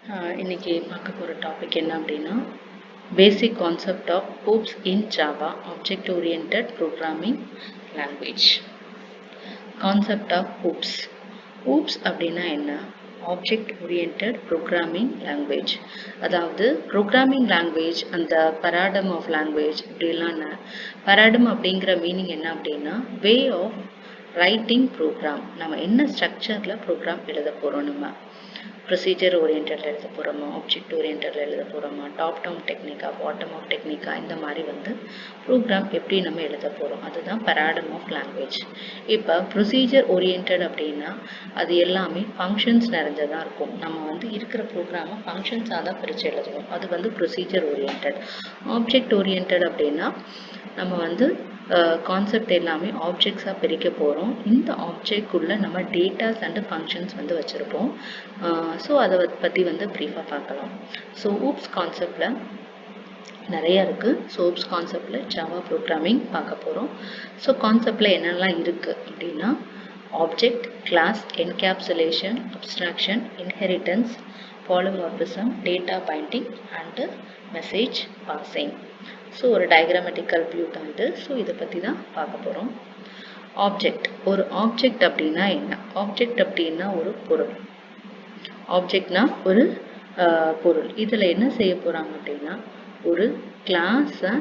இன்னைக்கு பார்க்க போகிற டாபிக் என்ன அப்படின்னா basic concept of OOPS in Java object oriented programming language. Concept of OOPS. OOPS அப்படின்னா என்ன? Object oriented programming language. அதாவது ப்ரோக்ராமிங் லாங்குவேஜ், அந்த பராடம் ஆஃப் லாங்குவேஜ் இப்படிலாம். பராடம் அப்படிங்கிற மீனிங் என்ன அப்படின்னா வே ஆஃப் ரைட்டிங் ப்ரோக்ராம். நம்ம என்ன ஸ்ட்ரக்சரில் ப்ரோக்ராம் எழுத போகிறோம், நம்ம ப்ரொசீஜர் ஓரியன்டில் எழுத போகிறோமா, ஆப்ஜெக்ட் ஓரியன்டில் எழுத போகிறோமா, டாப் டவுன் டெக்னிக்கா, பாட்டம் அப் டெக்னிக்கா, இந்த மாதிரி ப்ரோக்ராம் எப்படி நம்ம எழுத போகிறோம், அதுதான் பராடம் ஆஃப் லாங்குவேஜ். இப்போ ப்ரொசீஜர் ஓரியன்ட் அப்படின்னா அது எல்லாமே ஃபங்க்ஷன்ஸ் நிறைஞ்சதாக இருக்கும். நம்ம இருக்கிற ப்ரோக்ராமை ஃபங்க்ஷன்ஸாக தான் பிரித்து எழுதுவோம். அது ப்ரொசீஜர் ஓரியன்ட். ஆப்ஜெக்ட் ஓரியன்ட் அப்படின்னா நம்ம கான்செப்ட் எல்லாமே ஆப்ஜெக்ட்ஸாக பிரிக்க போகிறோம். இந்த ஆப்ஜெக்ட்குள்ளே நம்ம டேட்டாஸ் அண்டு ஃபங்க்ஷன்ஸ் வச்சுருப்போம். ஸோ அதை பற்றி ப்ரீஃபாக பார்க்கலாம். ஸோ ஹூப்ஸ் கான்செப்டில் நிறையா இருக்குது. ஸோ ஹூப்ஸ் கான்செப்டில் ஜாவா ப்ரோக்ராமிங் பார்க்க போகிறோம். ஸோ கான்செப்டில் என்னெல்லாம் இருக்குது அப்படின்னா object, class, encapsulation, abstraction, inheritance, polymorphism, data binding and message passing. So ஒரு டயக்ராமேட்டிக்கல் வியூ தான் இது. ஸோ இதை பற்றி தான் பார்க்க போகிறோம். ஆப்ஜெக்ட். ஒரு ஆப்ஜெக்ட் அப்படின்னா என்ன? ஆப்ஜெக்ட் அப்படின்னா ஒரு பொருள். ஆப்ஜெக்ட்னா ஒரு பொருள். இதில் என்ன செய்ய போகிறாங்க அப்படின்னா ஒரு கிளாஸை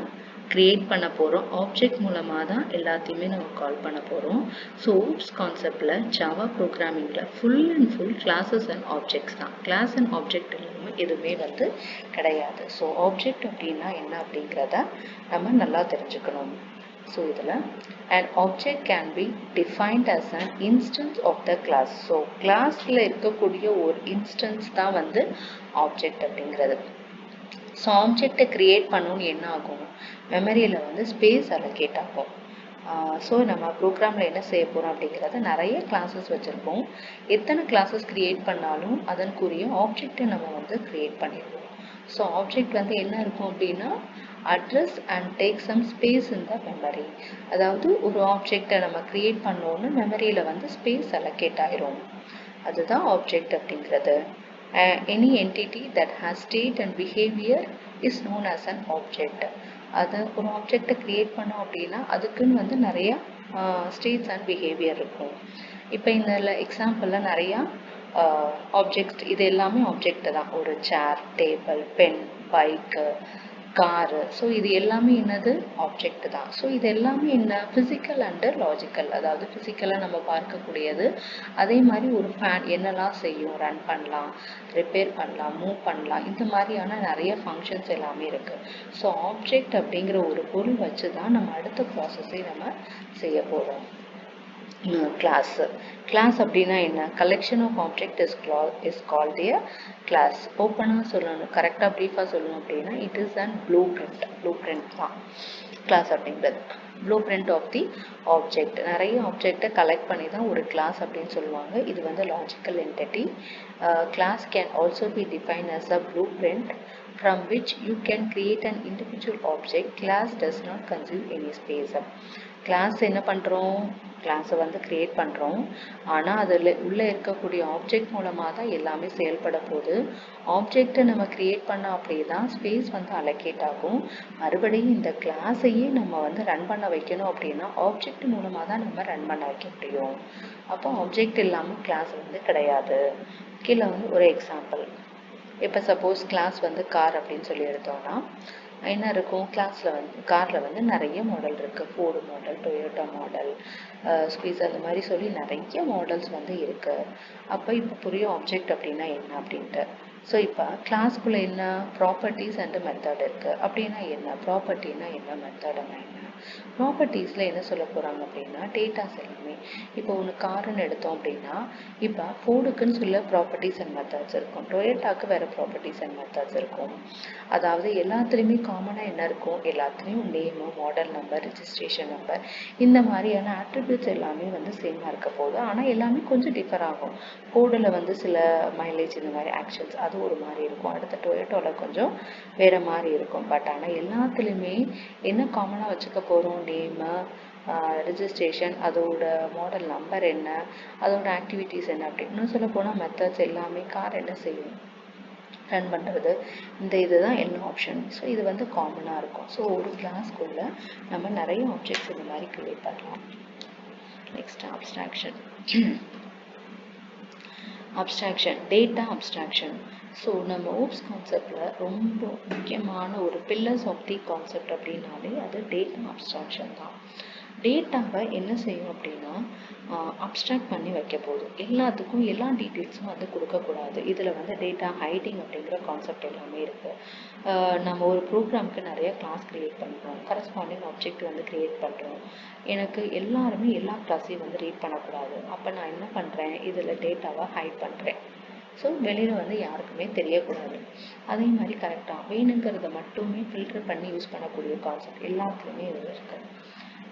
கிரியேட் பண்ண போகிறோம். ஆப்ஜெக்ட் மூலமாக தான் எல்லாத்தையுமே நம்ம கால் பண்ண போகிறோம். ஸோ ஹூப்ஸ் கான்செப்டில் ஜாவா ப்ரோக்ராமிங்கில் full and full classes and objects தான். கிளாஸ் அண்ட் ஆப்ஜெக்ட் இல்லாமல் எதுவுமே கிடையாது. ஸோ ஆப்ஜெக்ட் அப்படின்னா என்ன அப்படிங்கிறத நம்ம நல்லா தெரிஞ்சுக்கணும். ஸோ இதில் an object can be defined as an instance of the class. So கிளாஸில் இருக்கக்கூடிய ஒரு இன்ஸ்டன்ஸ் தான் ஆப்ஜெக்ட் அப்படிங்கிறது. ஸோ ஆப்ஜெக்டை கிரியேட் பண்ணணும்னு என்ன ஆகும், மெமரியில் ஸ்பேஸ் அலோகேட் ஆகும். ஸோ நம்ம ப்ரோக்ராமில் என்ன செய்ய போகிறோம் அப்படிங்கிறத நிறைய கிளாஸஸ் வச்சுருப்போம். எத்தனை கிளாஸஸ் க்ரியேட் பண்ணாலும் அதற்குரிய ஆப்ஜெக்டை நம்ம க்ரியேட் பண்ணிடுவோம். ஸோ ஆப்ஜெக்ட் என்ன இருக்கும் அப்படின்னா address and take some space in the memory. அதாவது ஒரு ஆப்ஜெக்டை நம்ம க்ரியேட் பண்ணோன்னு மெமரியில் ஸ்பேஸ் அலோகேட் ஆயிரும். அதுதான் ஆப்ஜெக்ட் அப்படிங்கிறது. Any entity that has state and behavior is known as an object. அது ஒரு ஆப்ஜெக்டை கிரியேட் பண்ணோம் அப்படின்னா அதுக்குன்னு நிறையா ஸ்டேட்ஸ் அண்ட் பிஹேவியர் இருக்கும். இப்போ இந்த எக்ஸாம்பிளில் நிறையா ஆப்ஜெக்ட், இது எல்லாமே ஆப்ஜெக்ட் தான். ஒரு chair, table, pen, bike, car. So இது எல்லாமே என்னது ஆப்ஜெக்ட் தான். ஸோ இது எல்லாமே என்ன ஃபிசிக்கல் அண்டு லாஜிக்கல். அதாவது ஃபிசிக்கலாக நம்ம பார்க்கக்கூடியது. அதே மாதிரி ஒரு ஃபேன் என்னெல்லாம் செய்யும், ரன் பண்ணலாம், ரிப்பேர் பண்ணலாம், மூவ் பண்ணலாம், இந்த மாதிரியான நிறைய ஃபங்க்ஷன்ஸ் எல்லாமே இருக்குது. ஸோ ஆப்ஜெக்ட் அப்படிங்கிற ஒரு பொருள் வச்சு தான் நம்ம அடுத்த ப்ராசஸை நம்ம செய்ய போகிறோம். கிளாஸ் அப்படின்னா என்ன? Collection of object is called a class. ஓப்பனாக சொல்லணும், கரெக்டாக ப்ரீஃபாக சொல்லணும் அப்படின்னா it is and blueprint தான் கிளாஸ் அப்படிங்கிறது. Blueprint of the object. நிறைய ஆப்ஜெக்டை கலெக்ட் பண்ணி தான் ஒரு கிளாஸ் அப்படின்னு சொல்லுவாங்க. இது logical entity. Class can also be define as a blueprint from which you can create an individual object. Class does not consume any space. Class என்ன பண்ணுறோம், கிளாஸை கிரியேட் பண்ணுறோம். ஆனால் அதில் உள்ளே இருக்கக்கூடிய ஆப்ஜெக்ட் மூலமாக தான் எல்லாமே செயல்பட போகுது. ஆப்ஜெக்டை நம்ம கிரியேட் பண்ண அப்படியே தான் ஸ்பேஸ் அலோகேட் ஆகும். மறுபடியும் இந்த கிளாஸையே நம்ம ரன் பண்ண வைக்கணும் அப்படின்னா ஆப்ஜெக்ட் மூலமாக தான் நம்ம ரன் பண்ண வைக்க முடியும். அப்போ ஆப்ஜெக்ட் இல்லாமல் கிளாஸ் கிடையாது. கீழே ஒரு எக்ஸாம்பிள். இப்போ சப்போஸ் கிளாஸ் கார் அப்படின்னு சொல்லி எடுத்தோம்னா என்ன இருக்கும், கிளாஸில் காரில் நிறைய மாடல் இருக்குது. Ford model, Toyota model, squeeze, அந்த மாதிரி சொல்லி நிறைய மாடல்ஸ் இருக்குது. அப்போ இப்போ புரிய ஆப்ஜெக்ட் அப்படின்னா என்ன அப்படின்ட்டு. ஸோ இப்போ கிளாஸ்க்குள்ளே என்ன ப்ராப்பர்ட்டிஸ் அண்டு மெத்தட் இருக்குது. அப்படின்னா என்ன ப்ராப்பர்ட்டின்னா என்ன, மெத்தட்னா என்ன? ப்ராப்பர்ட்டிஸில் என்ன சொல்ல போகிறாங்க அப்படின்னா டேட்டாஸ் எல்லாமே. இப்போ ஒன்று காருன்னு எடுத்தோம் அப்படின்னா இப்போ ஃபோர்டுக்குன்னு சொல்ல ப்ராப்பர்ட்டிஸ் அண்ட் மெத்தட்ஸ் இருக்கும், டொயோட்டாக்கு வேறு ப்ராப்பர்ட்டிஸ் அண்ட் மெத்தட்ஸ் இருக்கும். அதாவது எல்லாத்துலேயுமே காமனாக என்ன இருக்கும், எல்லாத்துலேயும் name, model number, registration number, இந்த மாதிரியான ஆட்ரிபியூட்ஸ் எல்லாமே சேமாக இருக்க போகுது. ஆனால் எல்லாமே கொஞ்சம் டிஃபர் ஆகும். ஃபோர்டில் சில மைலேஜ் இந்த மாதிரி ஆக்ஷன்ஸ் அது ஒரு மாதிரி இருக்கும். அடுத்த டொயோட்டோவில் கொஞ்சம் வேறு மாதிரி இருக்கும். பட் ஆனால் எல்லாத்துலேயுமே என்ன காமனாக வச்சுக்க போகிறோம், நேமு, ரிஜிஸ்ட்ரேஷன், அதோட மாடல் நம்பர் என்ன, அதோட ஆக்டிவிட்டீஸ் என்ன. அப்படின்னு சொல்ல போனால் மெத்தட்ஸ் எல்லாமே கார் என்ன செய்யும், ரன் பண்ணுறது, இந்த இதுதான் என்ன ஆப்ஷன். ஸோ இது வந்து காமனாக இருக்கும். ஸோ ஒரு கிளாஸ்க்குள்ளே நம்ம நிறைய ஆப்ஜெக்ட்ஸ் இந்த மாதிரி க்ரியேட் பண்ணலாம். Next abstraction. Data abstraction. So நம்ம ஓப்ஸ் கான்செப்டில் ரொம்ப முக்கியமான ஒரு பில்லர்ஸ் ஆஃப் தி கான்செப்ட் அப்படின்னாலே அது டேட்டா அப்ஸ்ட்ராக்ஷன் தான். டேட்டாவை என்ன செய்யும் அப்படின்னா அப்ஸ்ட்ராக்ட் பண்ணி வைக்க போகுது. எல்லாத்துக்கும் எல்லா டீட்டெயில்ஸும் வந்து கொடுக்கக்கூடாது. இதில் வந்து டேட்டா ஹைடிங் அப்படிங்கிற கான்செப்ட் எல்லாமே இருக்குது. நம்ம ஒரு ப்ரோக்ராமுக்கு நிறைய கிளாஸ் க்ரியேட் பண்ணுறோம், கரஸ்பாண்டிங் ஆப்ஜெக்ட் வந்து க்ரியேட் பண்ணுறோம். எனக்கு எல்லாருமே எல்லா கிளாஸையும் வந்து ரீட் பண்ணக்கூடாது. அப்போ நான் என்ன பண்ணுறேன், இதில் டேட்டாவை ஹைட் பண்ணுறேன். ஸோ வெளியில் வந்து யாருக்குமே தெரியக்கூடாது. அதே மாதிரி கரெக்டாக வேணுங்கிறத மட்டுமே ஃபில்டர் பண்ணி யூஸ் பண்ணக்கூடிய கான்செப்ட் எல்லாத்துலேயுமே இதில் இருக்குது.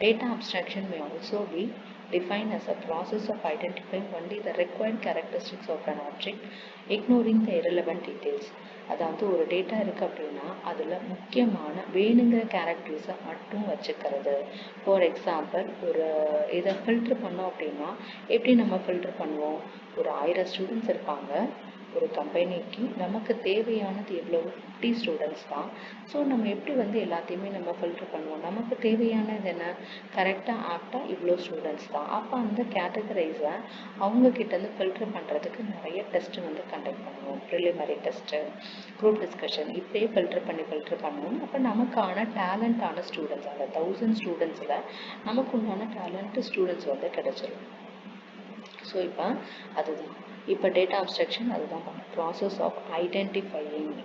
Data abstraction may also be defined as a process of identifying only the required characteristics of an object, ignoring the irrelevant details. அதாவது ஒரு டேட்டா இருக்குது அப்படின்னா அதில் முக்கியமான வேணுங்கிற கேரக்டர்ஸை மட்டும் வச்சுக்கிறது. ஃபார் எக்ஸாம்பிள், ஒரு இதை ஃபில்டர் பண்ணோம் அப்படின்னா எப்படி நம்ம ஃபில்டர் பண்ணுவோம்? ஒரு 1000 ஸ்டூடெண்ட்ஸ் இருப்பாங்க ஒரு கம்பெனிக்கு, நமக்கு தேவையானது எவ்வளோ? 50 ஸ்டூடெண்ட்ஸ் தான். ஸோ நம்ம எப்படி வந்து எல்லாத்தையுமே நம்ம ஃபில்டர் பண்ணுவோம்? நமக்கு தேவையானது என்ன? கரெக்டாக ஆப்டாக இவ்வளோ ஸ்டூடெண்ட்ஸ் தான். அப்போ அந்த கேட்டகரைஸை அவங்கக்கிட்டேருந்து ஃபில்டர் பண்ணுறதுக்கு நிறைய டெஸ்ட்டு வந்து கண்டக்ட் பண்ணுவோம். ப்ரிலிமினரி டெஸ்ட்டு, குரூப் டிஸ்கஷன், இப்படியே ஃபில்டர் பண்ணுவோம். அப்போ நமக்கான டேலண்டான ஸ்டூடெண்ட்ஸ், அந்த 1000 ஸ்டூடெண்ட்ஸில் நமக்கு உண்டான டேலண்ட் ஸ்டூடெண்ட்ஸ் வந்து கிடச்சிரும். ஸோ இப்போ டேட்டா அப்ஸ்ட்ராக்ஷன் அதுதான் பண்ணும். Process of identifying.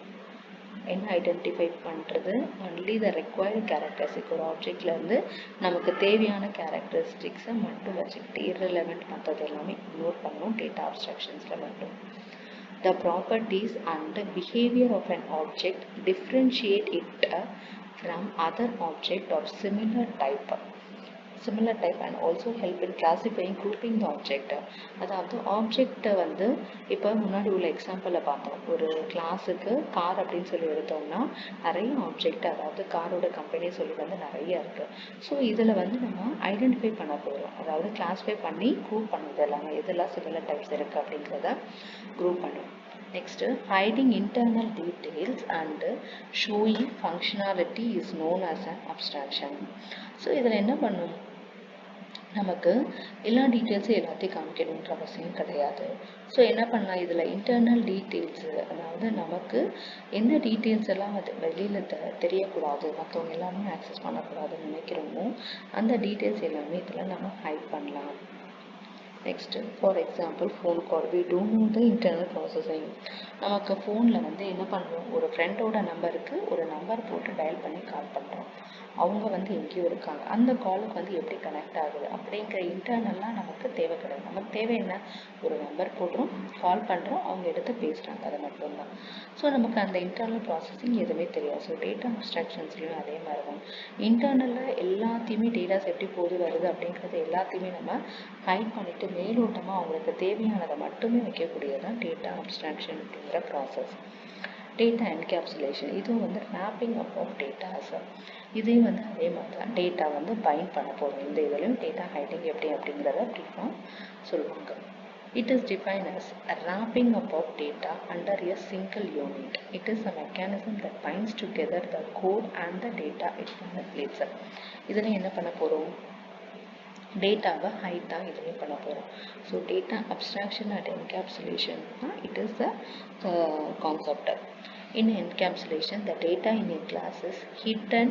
என்ன ஐடென்டிஃபை பண்ணுறது? Only the required characteristic. ஒரு ஆப்ஜெக்ட்லேருந்து நமக்கு தேவையான கேரக்டரிஸ்டிக்ஸை மட்டும் வச்சுக்கிட்டு irrelevant மற்றது எல்லாமே இக்னோர் பண்ணணும் டேட்டா அப்ஸ்ட்ராக்ஷன்ஸில் மட்டும். The properties and the behavior of an object differentiate it from other object of similar type and also help in classifying, grouping the object. அதாவது ஆப்ஜெக்டை வந்து இப்போ முன்னாடி உள்ள எக்ஸாம்பிளில் பார்த்தோம். ஒரு கிளாஸுக்கு கார் அப்படின்னு சொல்லி எடுத்தோம்னா நிறைய ஆப்ஜெக்ட், அதாவது காரோட கம்பெனி சொல்லி வந்து நிறைய இருக்குது. ஸோ இதில் வந்து நம்ம ஐடென்டிஃபை பண்ண போகிறோம். அதாவது கிளாஸிஃபை பண்ணி குரூப் பண்ணுறது எல்லாமே எதெல்லாம் சிமிலர் டைப்ஸ் இருக்குது அப்படிங்கிறத குரூப் பண்ணும். Next hiding internal details and showing functionality is known as an abstraction. So இதில் என்ன பண்ணும்? நமக்கு எல்லா டீட்டெயில்ஸும் எல்லாத்தையும் காமிக்கணுன்ற அவசியம் கிடையாது. ஸோ என்ன பண்ணலாம், இதில் இன்டர்னல் டீட்டெயில்ஸு, அதாவது நமக்கு எந்த டீட்டெயில்ஸ் எல்லாம் அது வெளியில் தெரியக்கூடாது, மற்றவங்க எல்லாமே ஆக்சஸ் பண்ணக்கூடாதுன்னு நினைக்கிறோமோ அந்த டீட்டெயில்ஸ் எல்லாமே இதில் நம்ம ஹைட் பண்ணலாம். Next for example phone call. We don't know the internal processing. நமக்கு ஃபோனில் வந்து என்ன பண்ணுறோம், ஒரு ஃப்ரெண்டோட நம்பருக்கு ஒரு நம்பர் போட்டு டயல் பண்ணி கால் பண்ணுறோம். அவங்க வந்து எங்கேயோ இருக்காங்க, அந்த காலுக்கு வந்து எப்படி கனெக்ட் ஆகுது அப்படிங்கிற இன்டர்னல்லாம் நமக்கு தேவை கிடையாது. நமக்கு தேவை என்ன, ஒரு நம்பர் போடுறோம், கால் பண்ணுறோம், அவங்க எடுத்து பேசுகிறாங்க, அது மட்டும்தான். ஸோ நமக்கு அந்த இன்டர்னல் ப்ராசஸிங் எதுவுமே தெரியாது. ஸோ டேட்டா அப்ஸ்ட்ராக்ஷன்ஸ்லையும் அதே மாதிரி தான். இன்டர்னலில் எல்லாத்தையுமே டேட்டாஸ் எப்படி வருது அப்படிங்கிறது எல்லாத்தையுமே நம்ம ஹைட் பண்ணிவிட்டு மேலோட்டமாக அவங்களுக்கு தேவையானதை மட்டுமே வைக்கக்கூடியதான் டேட்டா அப்ஸ்ட்ராக்ஷன் அப்படிங்கிற ப்ராசஸ். டேட்டா என்கேப்சுலேஷன், இதுவும் வந்து ரேப்பிங் அப் ஆஃப் டேட்டாஸ். இதையும் வந்து அதே மாதிரி தான் டேட்டா வந்து பைண்ட் பண்ண போகிறோம். இந்த இதுலையும் டேட்டா ஹைடிங் எப்படி அப்படிங்கிறத ப்ரீஃபாக சொல்லுவாங்க. It is defined as a wrapping up of data under a single unit. It is a mechanism that binds together the code and the data it manipulates. இதில் என்ன பண்ண போகிறோம், டேட்டாவை ஹைட் தான் இதுலேயும் பண்ண போகிறோம். So data abstraction and encapsulation தான் it is the concept. In encapsulation, the data in a class is hidden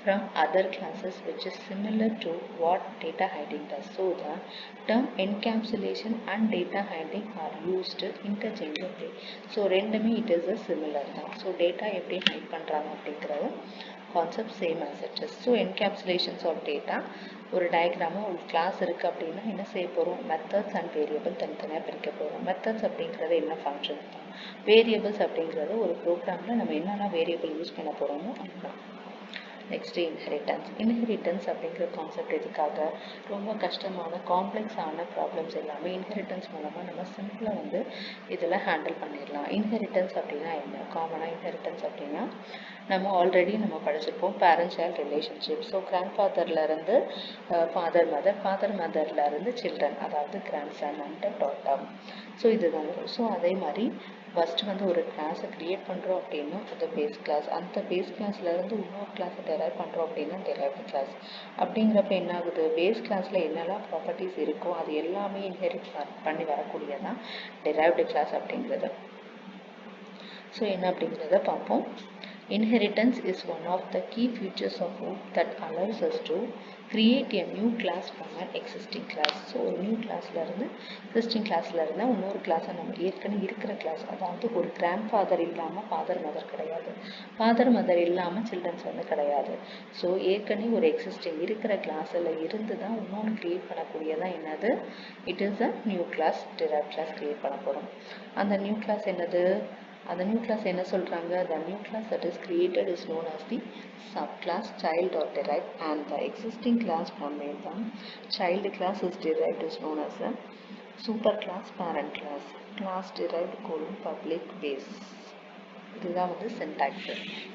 from other classes, which is similar to what data hiding does. So the term encapsulation and data hiding are used interchangeably. So ரெண்டுமே it is a similar தான். So data எப்படி hide பண்ணுறாங்க அப்படிங்கிறது concept same as it is. So encapsulations of data, ஒரு டயக்ராமோ ஒரு class இருக்குது அப்படின்னா என்ன செய்ய போகிறோம், மெத்தட்ஸ் அண்ட் வேரியபிள் தனித்தனியாக பிரிக்க போகிறோம். மெத்தட்ஸ் அப்படிங்கிறது என்ன ஃபங்க்ஷன்ஸ் தான், வேரியபிள்ஸ் அப்படிங்கிறது ஒரு ப்ரோக்ராமில் நம்ம என்னென்ன வேரியபிள் யூஸ் பண்ண போகிறோமோ அதுதான். நெக்ஸ்ட்டு இன்ஹெரிட்டன்ஸ் அப்படிங்கிற கான்செப்ட் எதுக்காக, ரொம்ப கஷ்டமான காம்ப்ளெக்ஸான ப்ராப்ளம்ஸ் எல்லாமே இன்ஹெரிட்டன்ஸ் மூலமாக நம்ம சிம்பிளாக வந்து இதில் ஹேண்டில் பண்ணிடலாம். இன்ஹெரிட்டன்ஸ் அப்படின்னா என்ன, காமனாக இன்ஹெரிட்டன்ஸ் அப்படின்னா நம்ம ஆல்ரெடி நம்ம படிச்சிருப்போம் பேரண்ட் சைல்ட் ரிலேஷன்ஷிப். ஸோ கிராண்ட் ஃபாதர்லேருந்து ஃபாதர் மதர்லேருந்து சில்ட்ரன், அதாவது grandson and daughter. So இதுதான் வரும். ஸோ அதே மாதிரி ஃபர்ஸ்ட் வந்து ஒரு கிளாஸை கிரியேட் பண்ணுறோம் அப்படின்னா அது பேஸ் கிளாஸ், அந்த பேஸ் கிளாஸ்லேருந்து இன்னொரு கிளாஸை டெரைவ் பண்ணுறோம் அப்படின்னா டெரைவ்டு கிளாஸ். அப்படிங்கிறப்ப என்ன ஆகுது, பேஸ் கிளாஸில் என்னெல்லாம் ப்ராப்பர்ட்டிஸ் இருக்கோ அது எல்லாமே இன்ஹெரிட் பண்ணி வரக்கூடியதான் டெரைவ்டு கிளாஸ் அப்படிங்கிறது. ஸோ என்ன அப்படிங்கிறத பார்ப்போம். Inheritance is one of the key features of OOP that allows us to create a new class from an existing class. So ஒரு நியூ கிளாஸ்லேருந்து எக்ஸிஸ்டிங் கிளாஸ்லேருந்து இன்னொரு கிளாஸை நம்ம ஏற்கனவே இருக்கிற கிளாஸ், அதாவது ஒரு கிராண்ட் ஃபாதர் இல்லாமல் ஃபாதர் மதர் கிடையாது, ஃபாதர் மதர் இல்லாமல் சில்ட்ரன்ஸ் வந்து கிடையாது. ஸோ ஏற்கனவே ஒரு எக்ஸிஸ்டிங் இருக்கிற கிளாஸில் இருந்து தான் இன்னொன்று க்ரியேட் பண்ணக்கூடியதான் என்னது, it is a new class, derived class create பண்ண போகிறோம். அந்த நியூ கிளாஸ் என்னது, அந்த நியூ கிளாஸ் என்ன சொல்கிறாங்க, the new class that is created is known as the subclass child or derived, and the existing class from where the child class is derived is known as a superclass parent class. Class derived colon public base. இதுதான் வந்து syntax.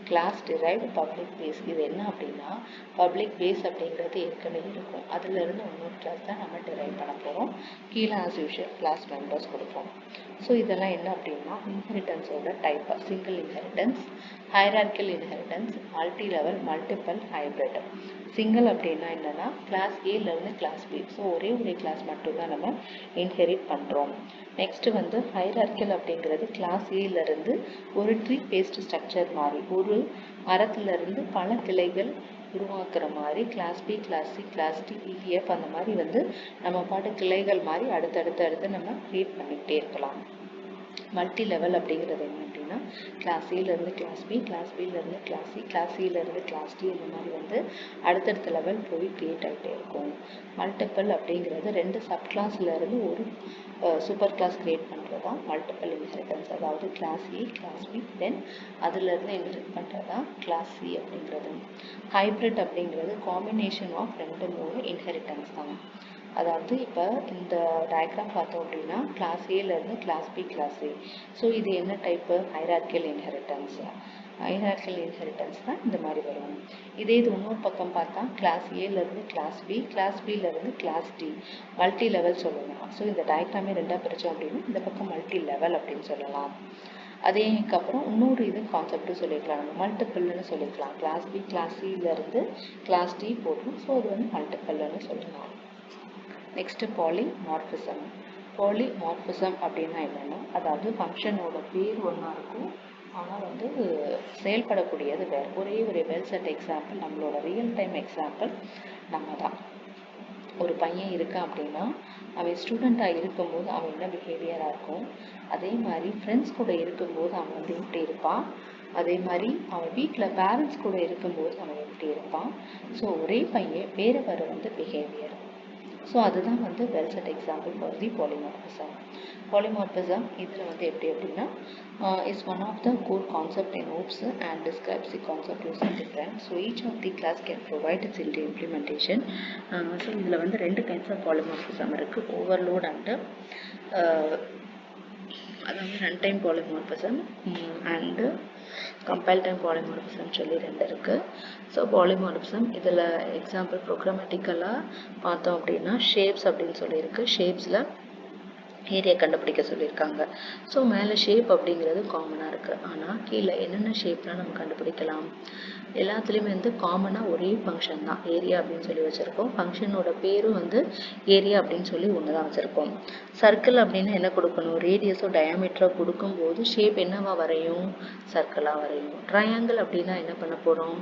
Class derived public base. இது என்ன அப்படின்னா, public base அப்படிங்கிறது ஏற்கனவே இருக்கும், அதுலேருந்து இன்னொரு கிளாஸ் தான் நம்ம டிரைவ் பண்ண போகிறோம். கீழே ஆஸ் யூஷுவல் கிளாஸ் மெம்பர்ஸ் கொடுப்போம். ஸோ இதெல்லாம் என்ன அப்படின்னா இன்ஹெரிட்டன்ஸோட type, single inheritance, hierarchical inheritance, multi level, multiple, hybrid. Single அப்படின்னா என்னென்னா கிளாஸ் ஏலேருந்து கிளாஸ் பி, ஸோ ஒரே ஒரு கிளாஸ் மட்டும்தான் நம்ம இன்ஹெரிட் பண்ணுறோம். நெக்ஸ்ட்டு வந்து ஹைரார்கிக்கல் அப்படிங்கிறது கிளாஸ் ஏலேருந்து ஒரு ட்ரீ பேஸ்ட் ஸ்ட்ரக்சர் மாதிரி, ஒரு மரத்துலேருந்து பல கிளைகள் உருவாக்குற மாதிரி class B, class C, class D, E F அந்த மாதிரி வந்து நம்ம பாட்டு கிளைகள் மாதிரி அடுத்தடுத்து நம்ம க்ரியேட் பண்ணிக்கிட்டே இருக்கலாம். மல்டி லெவல் அப்படிங்கிறது என்ன அப்படின்னா கிளாஸ் ஏலேருந்து கிளாஸ் பி, கிளாஸ் பிலேருந்து கிளாஸ் சி, கிளாஸ் சிலேருந்து கிளாஸ் டி, இந்த மாதிரி வந்து அடுத்தடுத்த லெவல் போய் க்ரியேட் ஆகிட்டே இருக்கும். மல்டிபிள் அப்படிங்கிறது ரெண்டு சப் கிளாஸ்லேருந்து ஒரு சூப்பர் கிளாஸ் க்ரியேட் பண்ணுறது தான் மல்டிபிள் இன்ஹெரிட்டன்ஸ், அதாவது class A, class B, then அதுலேருந்து இன்ஹெரிட் பண்ணுறது தான் கிளாஸ் சி அப்படிங்கிறது. ஹைப்ரிட் அப்படிங்கிறது காம்பினேஷன் ஆஃப் 2-3 இன்ஹெரிட்டன்ஸ் தான். அதாவது இப்போ இந்த டயக்ராம் பார்த்தோம் அப்படின்னா கிளாஸ் ஏலேருந்து class B, class A. So இது என்ன type, hierarchical inheritance. Hierarchical inheritance தான் இந்த மாதிரி வரும். இதே இது இன்னொரு பக்கம் பார்த்தா கிளாஸ் ஏலேருந்து கிளாஸ் பி, கிளாஸ் பிலேருந்து கிளாஸ் டி, மல்டி லெவல் சொல்லலாம். ஸோ இந்த டயக்ராமே ரெண்டாக பிரித்தோம் அப்படின்னா இந்த பக்கம் மல்டி லெவல் அப்படின்னு சொல்லலாம். அதேக்கப்புறம் இன்னொரு இது கான்செப்டும் சொல்லிக்கலாம், நம்ம மல்டிபிள்னு சொல்லிக்கலாம். கிளாஸ் பி, கிளாஸ் சிலேருந்து கிளாஸ் டி போடுறோம், ஸோ அது வந்து மல்டிபிள்னு சொல்லலாம். Next polymorphism. பாலிமார்பிசம் அப்படின்னா என்னென்னா, அதாவது ஃபங்க்ஷனோட பேர் ஒன்றா இருக்கும் ஆனால் வந்து செயல்படக்கூடியது வேறு. ஒரே ஒரு வெல் செட் எக்ஸாம்பிள், நம்மளோட ரியல் டைம் எக்ஸாம்பிள் நம்ம தான். ஒரு பையன் இருக்கான் அப்படின்னா அவன் ஸ்டூடெண்ட்டாக இருக்கும்போது அவன் என்ன பிஹேவியராக இருக்கும், அதே மாதிரி ஃப்ரெண்ட்ஸ் கூட இருக்கும்போது அவன் வந்து எப்படி இருப்பான், அதே மாதிரி அவன் வீட்டில் பேரண்ட்ஸ் கூட இருக்கும்போது அவன் எப்படி இருப்பான். ஸோ ஒரே பையன் வேறு வேறு வந்து பிஹேவியர். ஸோ அதுதான் வந்து well set example for the polymorphism. Polymorphism இதில் வந்து எப்படி அப்படின்னா is one of the core concept in OOPS and describes the concept using different. So each of the class can provide its implementation. So இதில் வந்து 2 kinds of polymorphism இருக்குது, overload and அதாவது run time polymorphism and compile time polymorphism சொல்லி 2 இருக்குது. So polymorphism இதில் example ப்ரோக்ராமேட்டிக்கலாக பார்த்தோம் அப்படின்னா shapes அப்படின்னு சொல்லியிருக்கு. ஷேப்ஸில் ஏரியா கண்டுபிடிக்க சொல்லியிருக்காங்க. ஸோ மேலே ஷேப் அப்படிங்கிறது காமனாக இருக்குது, ஆனால் கீழே என்னென்ன ஷேப்லாம் நம்ம கண்டுபிடிக்கலாம். எல்லாத்துலேயுமே வந்து காமனாக ஒரே ஃபங்க்ஷன் தான் ஏரியா அப்படின்னு சொல்லி வச்சுருக்கோம். ஃபங்க்ஷனோட பேரும் வந்து ஏரியா அப்படின்னு சொல்லி ஒன்று தான் வச்சுருக்கோம். சர்க்கிள் அப்படின்னா என்ன கொடுக்கணும், ரேடியஸோ டயாமீட்டரோ கொடுக்கும்போது ஷேப் என்னவா வரையும், சர்க்கிளாக வரையும். ட்ரையாங்கிள் அப்படின்னா என்ன பண்ண போகிறோம்,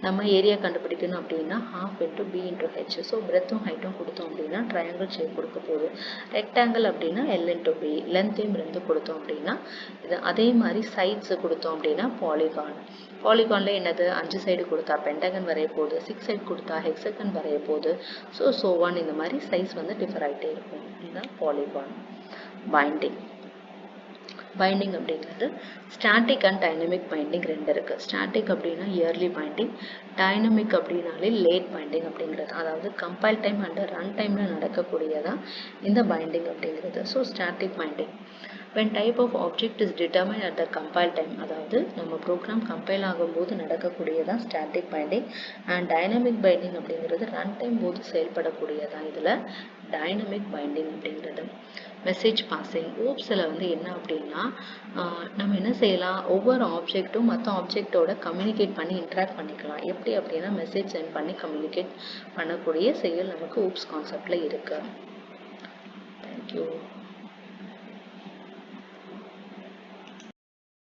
நம்ம ஏரியா கண்டுபிடிக்கணும் அப்படின்னா ½ × b × h. ஸோ பிரெத்தும் ஹைட்டும் கொடுத்தோம் அப்படின்னா ட்ரையாங்கிள் ஷேப் கொடுக்க போகுது. ரெக்டாங்கிள் அப்படின்னா L × b, லென்த்தையும் 2 கொடுத்தோம் அப்படின்னா இது. அதே மாதிரி சைட்ஸ் கொடுத்தோம் அப்படின்னா பாலிகான். பாலிகானில் என்னது, 5 சைடு கொடுத்தா பென்டகன் வரைய போகுது, 6 சைடு கொடுத்தா ஹெக்ஸகன் வரைய போகுது. ஸோ ஒன் இந்த மாதிரி சைஸ் வந்து டிஃபர் ஆகிட்டே இருக்கும். இதுதான் பாலிகான். பைண்டிங். பைண்டிங் அப்படிங்கிறது ஸ்டாட்டிக் அண்ட் டைனமிக் பைண்டிங் 2 இருக்குது. ஸ்டாட்டிக் அப்படின்னா இயர்லி பைண்டிங், டைனமிக் அப்படின்னாலே லேட் பைண்டிங் அப்படிங்கிறது, அதாவது கம்பைல் டைம் அண்ட் ரன் டைமில் நடக்கக்கூடியதான் இந்த பைண்டிங் அப்படிங்கிறது. So static binding when type of object is determined at the compile time, அதாவது நம்ம ப்ரோக்ராம் கம்பைல் ஆகும்போது நடக்கக்கூடியதான் static binding. And dynamic binding அப்படிங்கிறது ரன் டைம் போது செயல்படக்கூடியதான் இதில் டைனமிக் பைண்டிங் அப்படிங்கிறது. மெசேஜ் பாசிங் ஊப்ஸில் வந்து என்ன அப்படின்னா நம்ம என்ன செய்யலாம், ஒவ்வொரு ஆப்ஜெக்ட்டும் மற்ற ஆப்ஜெக்டோட கம்யூனிகேட் பண்ணி இன்ட்ராக்ட் பண்ணிக்கலாம். எப்படி அப்படின்னா மெசேஜ் சென்ட் பண்ணி கம்யூனிகேட் பண்ணக்கூடிய செயல் நமக்கு ஊப்ஸ் கான்செப்டில் இருக்கு. தேங்க்யூ.